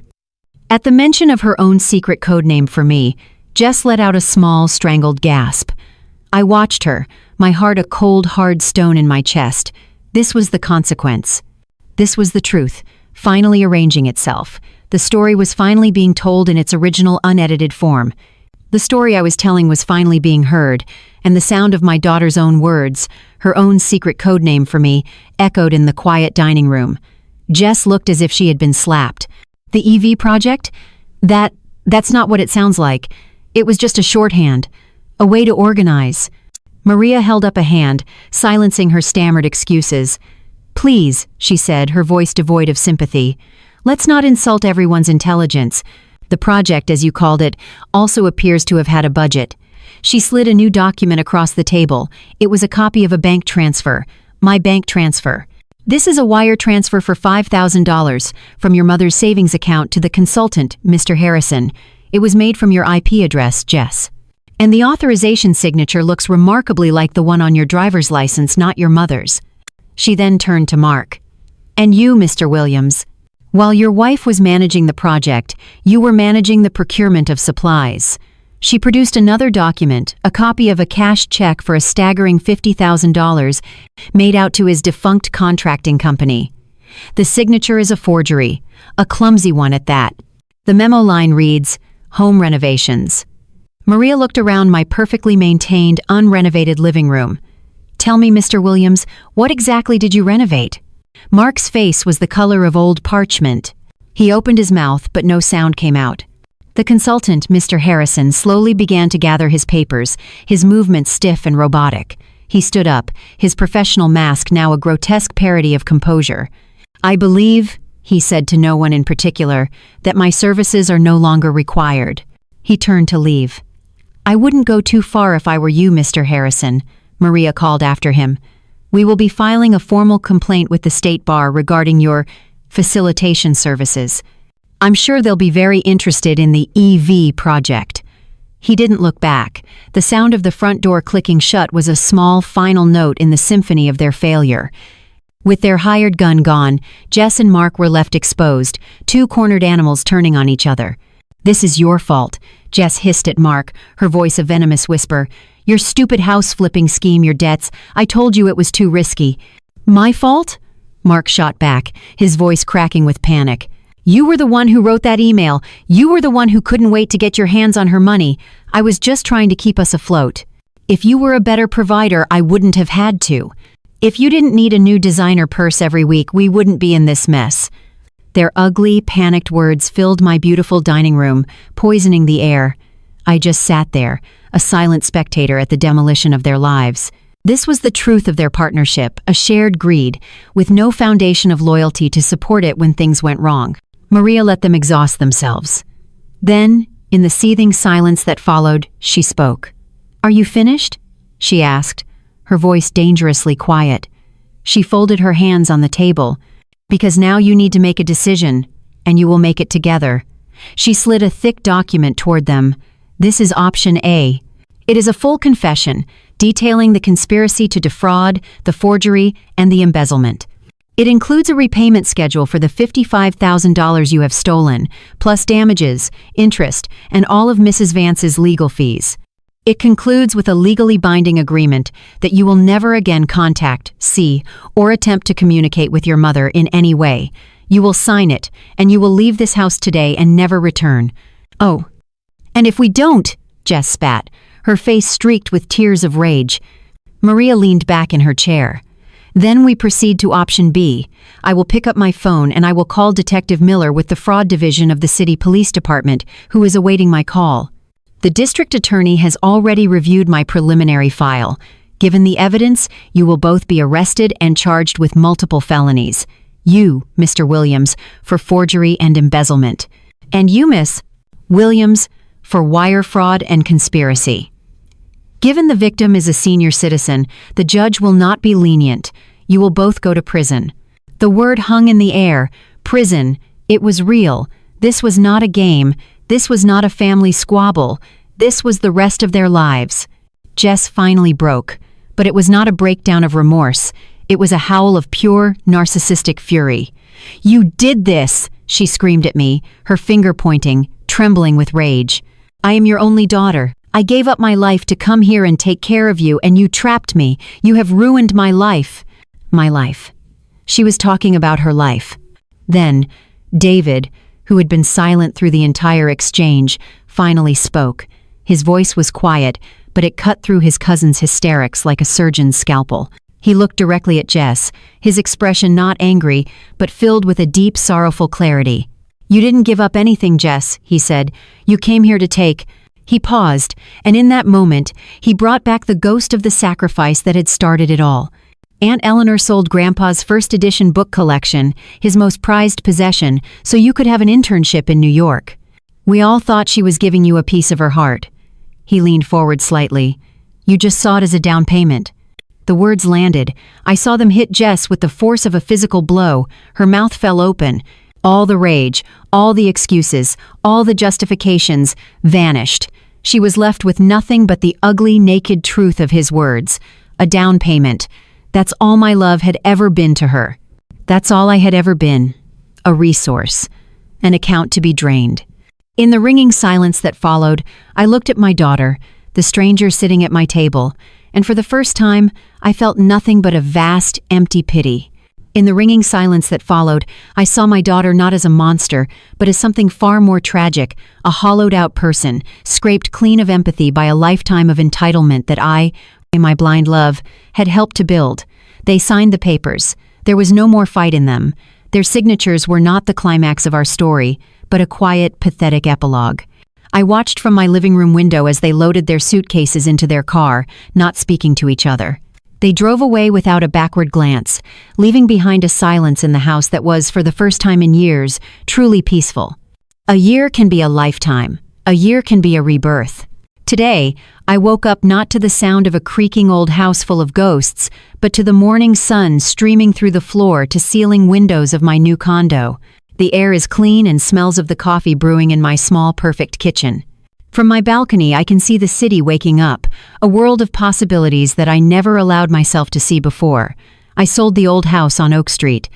At the mention of her own secret code name for me, Jess let out a small, strangled gasp. I watched her, my heart a cold, hard stone in my chest. This was the consequence. This was the truth, finally arranging itself. The story was finally being told in its original unedited form. The story I was telling was finally being heard, and the sound of my daughter's own words, her own secret code name for me, echoed in the quiet dining room. Jess looked as if she had been slapped. "The EV project? That's not what it sounds like. It was just a shorthand, a way to organize." Maria held up a hand, silencing her stammered excuses. "Please," she said, her voice devoid of sympathy. "Let's not insult everyone's intelligence. The project, as you called it, also appears to have had a budget." She slid a new document across the table. It was a copy of a bank transfer. My bank transfer. "This is a wire transfer for $5,000 from your mother's savings account to the consultant, Mr. Harrison. It was made from your IP address, Jess. And the authorization signature looks remarkably like the one on your driver's license, not your mother's." She then turned to Mark. "And you, Mr. Williams. While your wife was managing the project, you were managing the procurement of supplies." She produced another document, a copy of a cashed check for a staggering $50,000 made out to his defunct contracting company. The signature is a forgery, a clumsy one at that. The memo line reads, "Home renovations." Maria looked around my perfectly maintained, unrenovated living room. "Tell me, Mr. Williams, what exactly did you renovate?" Mark's face was the color of old parchment. He opened his mouth, but no sound came out. The consultant, Mr. Harrison, slowly began to gather his papers, his movements stiff and robotic. He stood up, his professional mask now a grotesque parody of composure. "I believe," he said to no one in particular, "that my services are no longer required." He turned to leave. "I wouldn't go too far if I were you, Mr. Harrison," Maria called after him. "We will be filing a formal complaint with the State Bar regarding your facilitation services. I'm sure they'll be very interested in the EV project." He didn't look back. The sound of the front door clicking shut was a small, final note in the symphony of their failure. With their hired gun gone, Jess and Mark were left exposed, two cornered animals turning on each other. "This is your fault," Jess hissed at Mark, her voice a venomous whisper. "Your stupid house-flipping scheme, your debts. I told you it was too risky." "My fault?" Mark shot back, his voice cracking with panic. "You were the one who wrote that email. You were the one who couldn't wait to get your hands on her money. I was just trying to keep us afloat. If you were a better provider, I wouldn't have had to. If you didn't need a new designer purse every week, we wouldn't be in this mess." Their ugly, panicked words filled my beautiful dining room, poisoning the air. I just sat there, a silent spectator at the demolition of their lives. This was the truth of their partnership, a shared greed, with no foundation of loyalty to support it when things went wrong. Maria let them exhaust themselves. Then, in the seething silence that followed, she spoke. "Are you finished?" she asked, her voice dangerously quiet. She folded her hands on the table. "Because now you need to make a decision, and you will make it together." She slid a thick document toward them. "This is option A. It is a full confession, detailing the conspiracy to defraud, the forgery, and the embezzlement. It includes a repayment schedule for the $55,000 you have stolen, plus damages, interest, and all of Mrs. Vance's legal fees. It concludes with a legally binding agreement that you will never again contact, see, or attempt to communicate with your mother in any way. You will sign it, and you will leave this house today and never return." "Oh, and if we don't," Jess spat, her face streaked with tears of rage. Maria leaned back in her chair. "Then we proceed to option B. I will pick up my phone and I will call Detective Miller with the fraud division of the city police department, who is awaiting my call. The district attorney has already reviewed my preliminary file. Given the evidence, you will both be arrested and charged with multiple felonies. You, Mr. Williams, for forgery and embezzlement. And you, Miss Williams, for wire fraud and conspiracy. Given the victim is a senior citizen, the judge will not be lenient. You will both go to prison." The word hung in the air. Prison. It was real. This was not a game. This was not a family squabble. This was the rest of their lives. Jess finally broke, but it was not a breakdown of remorse. It was a howl of pure, narcissistic fury. "You did this!" she screamed at me, her finger pointing, trembling with rage. "I am your only daughter. I gave up my life to come here and take care of you, and you trapped me. You have ruined my life." My life. She was talking about her life. Then, David, who had been silent through the entire exchange, finally spoke. His voice was quiet, but it cut through his cousin's hysterics like a surgeon's scalpel. He looked directly at Jess, his expression not angry, but filled with a deep, sorrowful clarity. "You didn't give up anything, Jess," he said. "You came here to take—" He paused, and in that moment, he brought back the ghost of the sacrifice that had started it all. "Aunt Eleanor sold Grandpa's first edition book collection, his most prized possession, so you could have an internship in New York. We all thought she was giving you a piece of her heart." He leaned forward slightly. "You just saw it as a down payment." The words landed. I saw them hit Jess with the force of a physical blow. Her mouth fell open. All the rage, all the excuses, all the justifications vanished. She was left with nothing but the ugly, naked truth of his words. A down payment. That's all my love had ever been to her. That's all I had ever been. A resource. An account to be drained. In the ringing silence that followed, I looked at my daughter, the stranger sitting at my table, and for the first time, I felt nothing but a vast, empty pity. In the ringing silence that followed, I saw my daughter not as a monster, but as something far more tragic, a hollowed-out person, scraped clean of empathy by a lifetime of entitlement that I, in my blind love, had helped to build. They signed the papers. There was no more fight in them. Their signatures were not the climax of our story, but a quiet, pathetic epilogue. I watched from my living room window as they loaded their suitcases into their car, not speaking to each other. They drove away without a backward glance, leaving behind a silence in the house that was, for the first time in years, truly peaceful. A year can be a lifetime. A year can be a rebirth. Today, I woke up not to the sound of a creaking old house full of ghosts, but to the morning sun streaming through the floor-to-ceiling windows of my new condo. The air is clean and smells of the coffee brewing in my small, perfect kitchen. From my balcony, I can see the city waking up, a world of possibilities that I never allowed myself to see before. I sold the old house on Oak Street.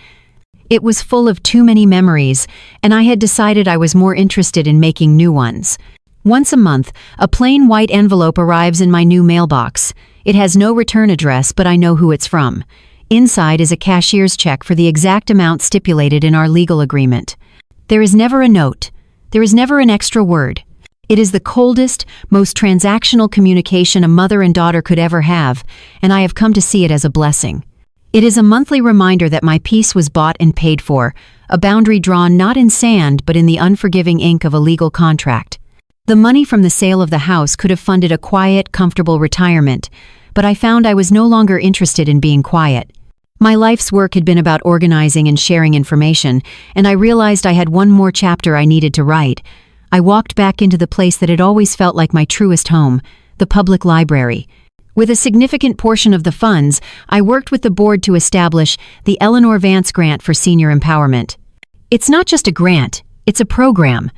It was full of too many memories, and I had decided I was more interested in making new ones. Once a month, a plain white envelope arrives in my new mailbox. It has no return address, but I know who it's from. Inside is a cashier's check for the exact amount stipulated in our legal agreement. There is never a note. There is never an extra word. It is the coldest, most transactional communication a mother and daughter could ever have, and I have come to see it as a blessing. It is a monthly reminder that my peace was bought and paid for, a boundary drawn not in sand but in the unforgiving ink of a legal contract. The money from the sale of the house could have funded a quiet, comfortable retirement, but I found I was no longer interested in being quiet. My life's work had been about organizing and sharing information, and I realized I had one more chapter I needed to write. I walked back into the place that had always felt like my truest home, the public library. With a significant portion of the funds, I worked with the board to establish the Eleanor Vance Grant for Senior Empowerment. It's not just a grant, it's a program.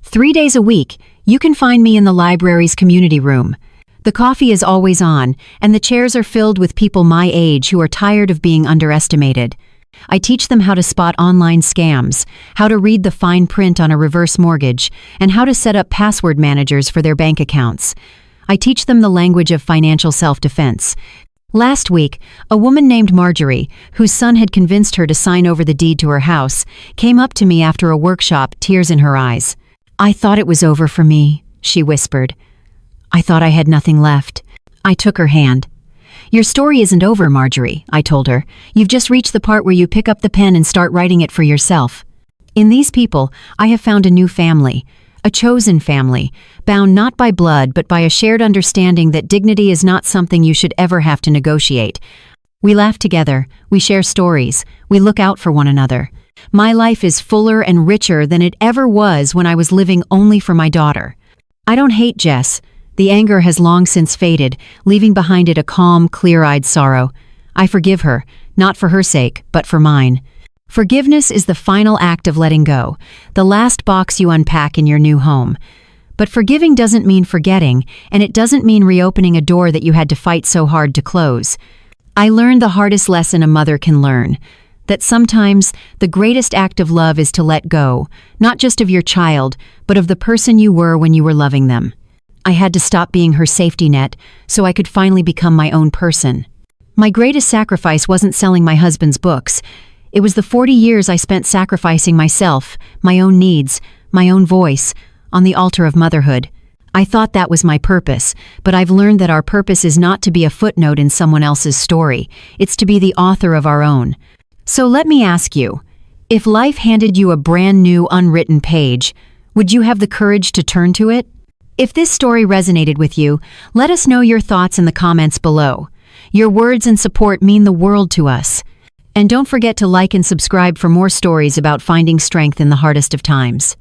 3 days a week, you can find me in the library's community room. The coffee is always on, and the chairs are filled with people my age who are tired of being underestimated. I teach them how to spot online scams, how to read the fine print on a reverse mortgage, and how to set up password managers for their bank accounts. I teach them the language of financial self-defense. Last week, a woman named Marjorie, whose son had convinced her to sign over the deed to her house, came up to me after a workshop, tears in her eyes. "I thought it was over for me," she whispered. "I thought I had nothing left." I took her hand. "Your story isn't over, Marjorie," I told her. "You've just reached the part where you pick up the pen and start writing it for yourself." In these people, I have found a new family. A chosen family, bound not by blood but by a shared understanding that dignity is not something you should ever have to negotiate. We laugh together, we share stories, we look out for one another. My life is fuller and richer than it ever was when I was living only for my daughter. I don't hate Jess. The anger has long since faded, leaving behind it a calm, clear-eyed sorrow. I forgive her, not for her sake, but for mine. Forgiveness is the final act of letting go, the last box you unpack in your new home. But forgiving doesn't mean forgetting, and it doesn't mean reopening a door that you had to fight so hard to close. I learned the hardest lesson a mother can learn, that sometimes the greatest act of love is to let go, not just of your child, but of the person you were when you were loving them. I had to stop being her safety net so I could finally become my own person. My greatest sacrifice wasn't selling my husband's books. It was the 40 years I spent sacrificing myself, my own needs, my own voice, on the altar of motherhood. I thought that was my purpose, but I've learned that our purpose is not to be a footnote in someone else's story. It's to be the author of our own. So let me ask you, if life handed you a brand new unwritten page, would you have the courage to turn to it? If this story resonated with you, let us know your thoughts in the comments below. Your words and support mean the world to us. And don't forget to like and subscribe for more stories about finding strength in the hardest of times.